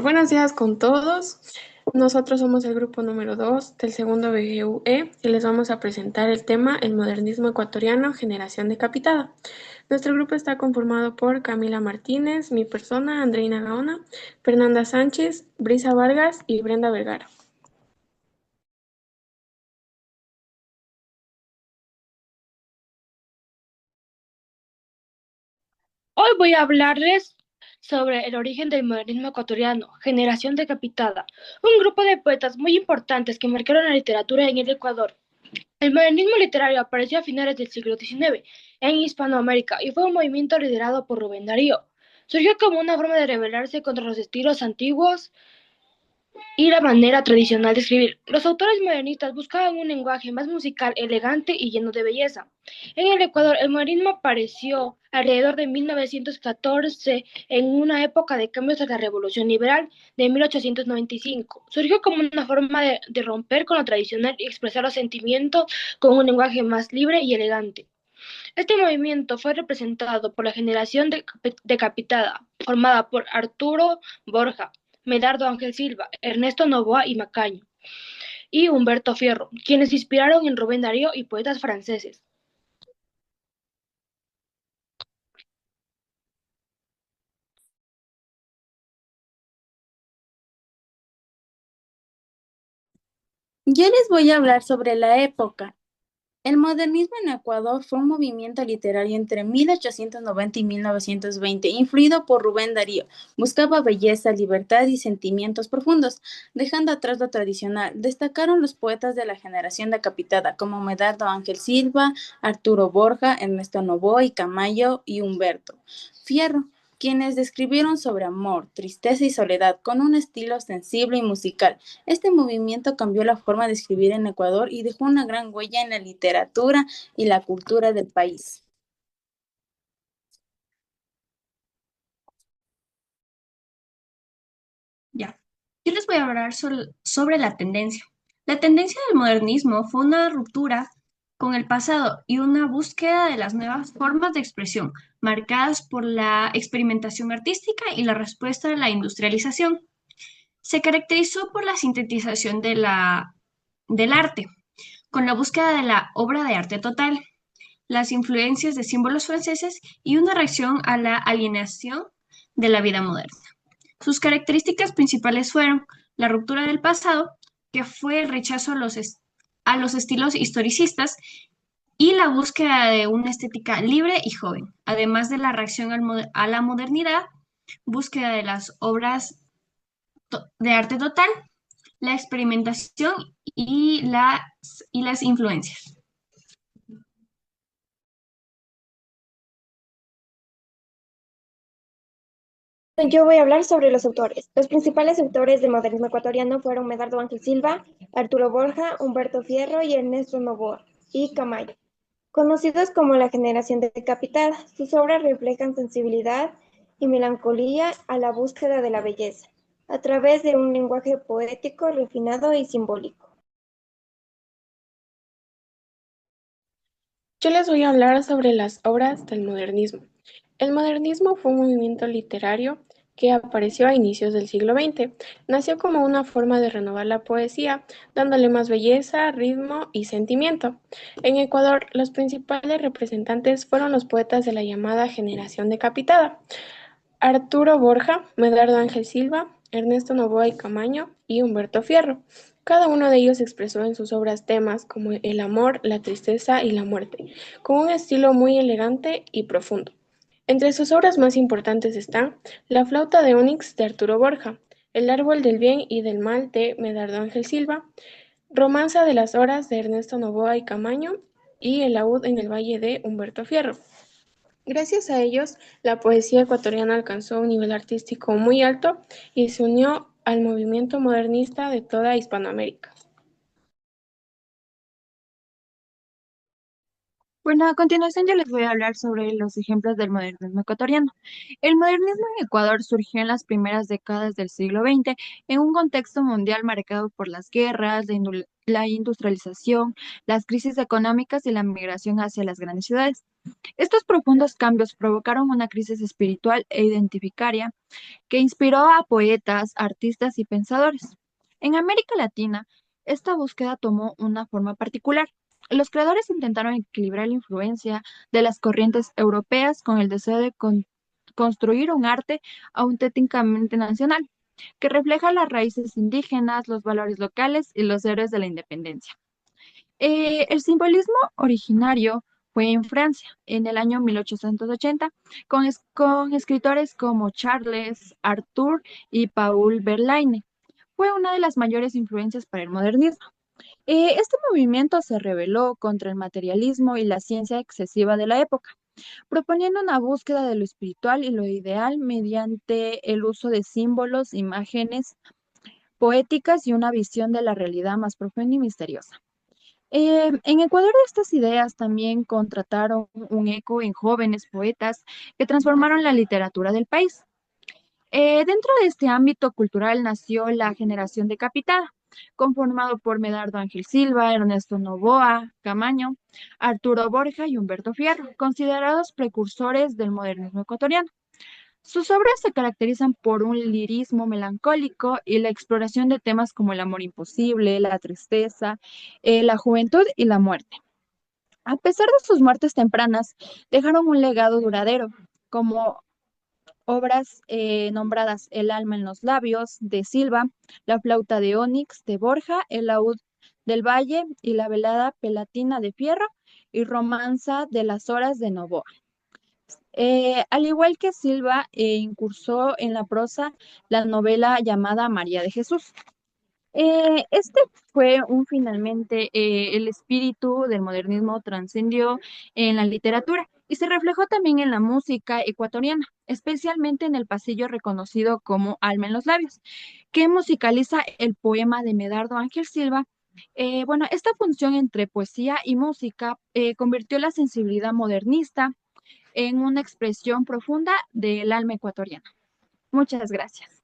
Buenos días con todos. Nosotros somos el grupo número 2 del segundo BGUE y les vamos a presentar el tema El modernismo ecuatoriano, generación decapitada. Nuestro grupo está conformado por Camila Martínez, mi persona, Andreina Gaona, Fernanda Sánchez, Brisa Vargas y Brenda Vergara. Hoy voy a hablarles sobre el origen del modernismo ecuatoriano, Generación Decapitada, un grupo de poetas muy importantes que marcaron la literatura en el Ecuador. El modernismo literario apareció a finales del siglo XIX en Hispanoamérica y fue un movimiento liderado por Rubén Darío. Surgió como una forma de rebelarse contra los estilos antiguos y la manera tradicional de escribir. Los autores modernistas buscaban un lenguaje más musical, elegante y lleno de belleza. En el Ecuador, el modernismo apareció alrededor de 1914, en una época de cambios tras la Revolución Liberal de 1895. Surgió como una forma de romper con lo tradicional y expresar los sentimientos con un lenguaje más libre y elegante. Este movimiento fue representado por la generación decapitada, formada por Arturo Borja, Medardo Ángel Silva, Ernesto Noboa y Macaño, y Humberto Fierro, quienes se inspiraron en Rubén Darío y poetas franceses. Yo les voy a hablar sobre la época. El modernismo en Ecuador fue un movimiento literario entre 1890 y 1920, influido por Rubén Darío. Buscaba belleza, libertad y sentimientos profundos, dejando atrás lo tradicional. Destacaron los poetas de la generación decapitada, como Medardo Ángel Silva, Arturo Borja, Ernesto Noboa y Camayo y Humberto Fierro, quienes describieron sobre amor, tristeza y soledad con un estilo sensible y musical. Este movimiento cambió la forma de escribir en Ecuador y dejó una gran huella en la literatura y la cultura del país. Ya. Yo les voy a hablar sobre la tendencia. La tendencia del modernismo fue una ruptura con el pasado y una búsqueda de las nuevas formas de expresión, marcadas por la experimentación artística y la respuesta a la industrialización. Se caracterizó por la sintetización del arte, con la búsqueda de la obra de arte total, las influencias de símbolos franceses y una reacción a la alienación de la vida moderna. Sus características principales fueron la ruptura del pasado, que fue el rechazo a los estilos historicistas y la búsqueda de una estética libre y joven, además de la reacción a la modernidad, búsqueda de las obras de arte total, la experimentación y las influencias. Yo voy a hablar sobre los autores. Los principales autores del modernismo ecuatoriano fueron Medardo Ángel Silva, Arturo Borja, Humberto Fierro y Ernesto Noboa y Camayo. Conocidos como la generación decapitada, sus obras reflejan sensibilidad y melancolía a la búsqueda de la belleza, a través de un lenguaje poético, refinado y simbólico. Yo les voy a hablar sobre las obras del modernismo. El modernismo fue un movimiento literario que apareció a inicios del siglo XX. Nació como una forma de renovar la poesía, dándole más belleza, ritmo y sentimiento. En Ecuador, los principales representantes fueron los poetas de la llamada generación decapitada: Arturo Borja, Medardo Ángel Silva, Ernesto Noboa y Camaño y Humberto Fierro. Cada uno de ellos expresó en sus obras temas como el amor, la tristeza y la muerte, con un estilo muy elegante y profundo. Entre sus obras más importantes están La flauta de Onix de Arturo Borja, El árbol del bien y del mal de Medardo Ángel Silva, Romanza de las horas de Ernesto Noboa y Camaño y El laúd en el valle de Humberto Fierro. Gracias a ellos, la poesía ecuatoriana alcanzó un nivel artístico muy alto y se unió al movimiento modernista de toda Hispanoamérica. Bueno, a continuación yo les voy a hablar sobre los ejemplos del modernismo ecuatoriano. El modernismo en Ecuador surgió en las primeras décadas del siglo XX en un contexto mundial marcado por las guerras, la industrialización, las crisis económicas y la migración hacia las grandes ciudades. Estos profundos cambios provocaron una crisis espiritual e identificaria que inspiró a poetas, artistas y pensadores. En América Latina, esta búsqueda tomó una forma particular. Los creadores intentaron equilibrar la influencia de las corrientes europeas con el deseo de construir un arte auténticamente nacional, que refleja las raíces indígenas, los valores locales y los héroes de la independencia. El simbolismo originario fue en Francia, en el año 1880, con escritores como Charles, Arthur y Paul Verlaine. Fue una de las mayores influencias para el modernismo. Este movimiento se rebeló contra el materialismo y la ciencia excesiva de la época, proponiendo una búsqueda de lo espiritual y lo ideal mediante el uso de símbolos, imágenes poéticas y una visión de la realidad más profunda y misteriosa. En Ecuador estas ideas también contrataron un eco en jóvenes poetas que transformaron la literatura del país. Dentro de este ámbito cultural nació la generación decapitada, conformado por Medardo Ángel Silva, Ernesto Noboa, Camaño, Arturo Borja y Humberto Fierro, considerados precursores del modernismo ecuatoriano. Sus obras se caracterizan por un lirismo melancólico y la exploración de temas como el amor imposible, la tristeza, la juventud y la muerte. A pesar de sus muertes tempranas, dejaron un legado duradero, como obras nombradas El alma en los labios de Silva, La flauta de Onix de Borja, El laúd del Valle y La velada pelatina de Fierro y Romanza de las horas de Novoa. Al igual que Silva, incursó en la prosa la novela llamada María de Jesús. Este fue finalmente el espíritu del modernismo trascendió en la literatura y se reflejó también en la música ecuatoriana, especialmente en el pasillo reconocido como Alma en los labios, que musicaliza el poema de Medardo Ángel Silva. Bueno, esta función entre poesía y música convirtió la sensibilidad modernista en una expresión profunda del alma ecuatoriana. Muchas gracias.